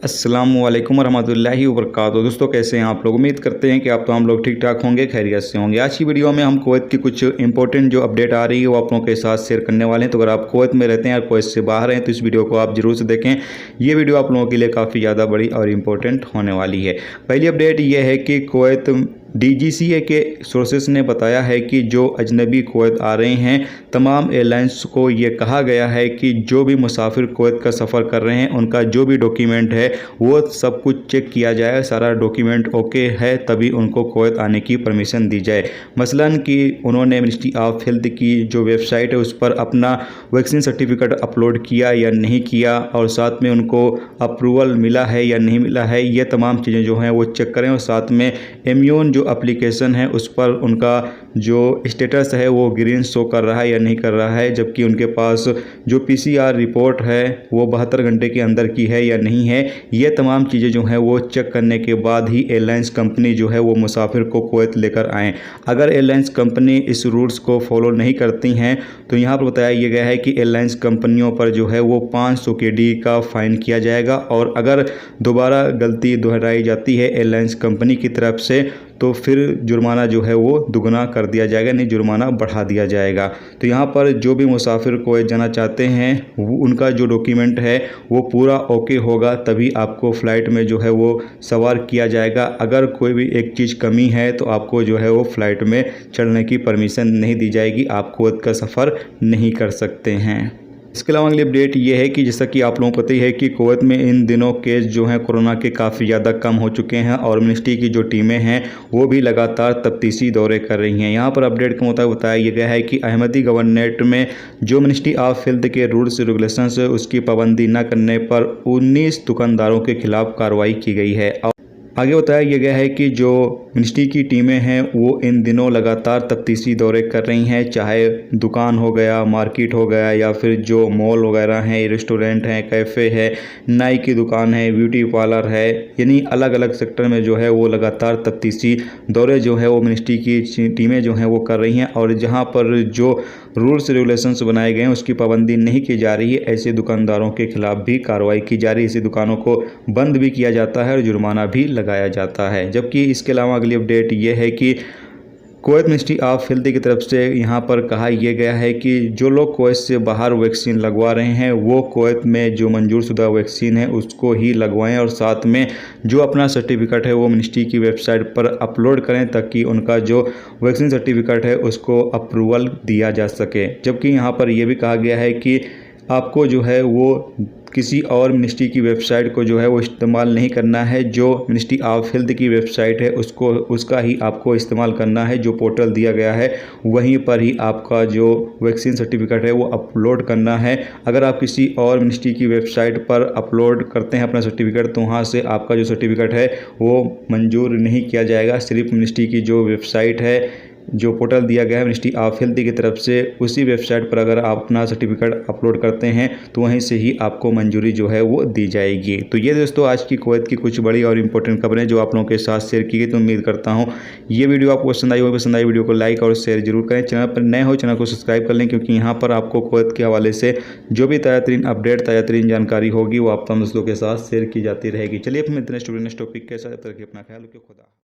अस्सलामुअलैकुम रहमतुल्लाहि वबरकातुहू। दोस्तों कैसे हैं आप लोग। उम्मीद करते हैं कि आप तमाम लोग ठीक ठाक होंगे, खैरियत से होंगे। आज की वीडियो में हम कुवैत की कुछ इंपॉर्टेंट जो अपडेट आ रही है वो आप लोगों के साथ शेयर करने वाले हैं। तो अगर आप कुवैत में रहते हैं या कुवैत से बाहर हैं तो इस वीडियो को आप जरूर से देखें। ये वीडियो आप लोगों के लिए काफ़ी ज़्यादा बड़ी और इम्पोर्टेंट होने वाली है। पहली अपडेट ये है कि कुवैत DGCA के सोर्सेस ने बताया है कि जो अजनबी कुवैत आ रहे हैं तमाम एयरलाइंस को ये कहा गया है कि जो भी मुसाफिर कुवैत का सफ़र कर रहे हैं उनका जो भी डॉक्यूमेंट है वो सब कुछ चेक किया जाए, सारा डॉक्यूमेंट ओके है तभी उनको कुवैत आने की परमिशन दी जाए। मसलन कि उन्होंने मिनिस्ट्री ऑफ हेल्थ की जो वेबसाइट है उस पर अपना वैक्सीन सर्टिफिकेट अपलोड किया या नहीं किया और साथ में उनको अप्रूवल मिला है या नहीं मिला है, ये तमाम चीज़ें जो हैं वो चेक करें। और साथ में इम्यून जो एप्लीकेशन है उस पर उनका जो स्टेटस है वो ग्रीन शो कर रहा है या नहीं कर रहा है, जबकि उनके पास जो PCR रिपोर्ट है वो 72 घंटे के अंदर की है या नहीं है। ये तमाम चीज़ें जो हैं वो चेक करने के बाद ही एयरलाइंस कंपनी जो है वो मुसाफिर को कुवैत लेकर आएँ। अगर एयरलाइंस कंपनी इस रूल्स को फॉलो नहीं करती हैं तो यहाँ पर बताया ये गया है कि एयरलाइंस कंपनियों पर जो है वो 500 KD का फ़ाइन किया जाएगा और अगर दोबारा गलती दोहराई जाती है एयरलाइंस कंपनी की तरफ से तो फिर जुर्माना जो है वो दुगना कर दिया जाएगा, नहीं जुर्माना बढ़ा दिया जाएगा। तो यहाँ पर जो भी मुसाफिर कुवैत जाना चाहते हैं उनका जो डॉक्यूमेंट है वो पूरा ओके होगा तभी आपको फ़्लाइट में जो है वो सवार किया जाएगा। अगर कोई भी एक चीज़ कमी है तो आपको जो है वो फ़्लाइट में चढ़ने की परमिशन नहीं दी जाएगी, आप कुवैत का सफ़र नहीं कर सकते हैं। इसके अलावा अगली अपडेट ये है कि जैसा कि आप लोगों को पता ही है कि कुवैत में इन दिनों केस जो हैं कोरोना के काफ़ी ज़्यादा कम हो चुके हैं और मिनिस्ट्री की जो टीमें हैं वो भी लगातार तफ्तीशी दौरे कर रही हैं। यहाँ पर अपडेट के मुताबिक बताया गया है कि अहमदी गवर्नरेट में जो मिनिस्ट्री ऑफ हेल्थ के रूल्स रेगुलेशंस उसकी पाबंदी न करने पर 19 दुकानदारों के खिलाफ कार्रवाई की गई है। आगे बताया यह गया है कि जो मिनिस्ट्री की टीमें हैं वो इन दिनों लगातार तफ्तीशी दौरे कर रही हैं, चाहे दुकान हो गया, मार्केट हो गया या फिर जो मॉल वगैरह हैं, रेस्टोरेंट हैं, कैफ़े है, नाई की दुकान है, ब्यूटी पार्लर है, यानी अलग अलग सेक्टर में जो है वो लगातार तफ्तीशी दौरे जो है वो मिनिस्ट्री की टीमें जो हैं वो कर रही हैं। और जहाँ पर जो रूल्स रेगुलेशंस बनाए गए हैं उसकी पाबंदी नहीं की जा रही है, ऐसे दुकानदारों के खिलाफ भी कार्रवाई की जा रही है, ऐसी दुकानों को बंद भी किया जाता है और जुर्माना भी लगाया जाता है। जबकि इसके अलावा अगली अपडेट ये है कि कुवैत मिनिस्ट्री ऑफ हेल्थ की तरफ से यहाँ पर कहा यह गया है कि जो लोग कुवैत से बाहर वैक्सीन लगवा रहे हैं वो कुवैत में जो मंजूर शुदा वैक्सीन है उसको ही लगवाएं और साथ में जो अपना सर्टिफिकेट है वो मिनिस्ट्री की वेबसाइट पर अपलोड करें ताकि उनका जो वैक्सीन सर्टिफिकेट है उसको अप्रूवल दिया जा सके। जबकि यहाँ पर यह भी कहा गया है कि आपको जो है वो किसी और मिनिस्ट्री की वेबसाइट को जो है वो इस्तेमाल नहीं करना है, जो मिनिस्ट्री ऑफ हेल्थ की वेबसाइट है उसका ही आपको इस्तेमाल करना है। जो पोर्टल दिया गया है वहीं पर ही आपका जो वैक्सीन सर्टिफिकेट है वो अपलोड करना है। अगर आप किसी और मिनिस्ट्री की वेबसाइट पर अपलोड करते हैं अपना सर्टिफिकेट तो वहाँ से आपका जो सर्टिफिकेट है वो मंजूर नहीं किया जाएगा। सिर्फ मिनिस्ट्री की जो वेबसाइट है, जो पोर्टल दिया गया है मिनिस्ट्री ऑफ हेल्थ की तरफ से, उसी वेबसाइट पर अगर आप अपना सर्टिफिकेट अपलोड करते हैं तो वहीं से ही आपको मंजूरी जो है वो दी जाएगी। तो ये दोस्तों आज की कुवैत की कुछ बड़ी और इंपॉर्टेंट खबरें जो आप लोगों के साथ शेयर की गई। तो उम्मीद करता हूँ ये वीडियो आपको पसंद आई होगी। पसंद आई वीडियो को लाइक और शेयर जरूर करें। चैनल पर नए हो चैनल को सब्सक्राइब कर लें क्योंकि यहाँ पर आपको कुवैत के हवाले से जो भी ताज़ा तरीन अपडेट, ताज़ा तरीन जानकारी होगी वो आप तमाम दोस्तों के साथ शेयर की जाती रहेगी। चलिए फिर मिलते हैं नेक्स्ट टॉपिक के साथ, अपना ख्याल रखिए। खुदा।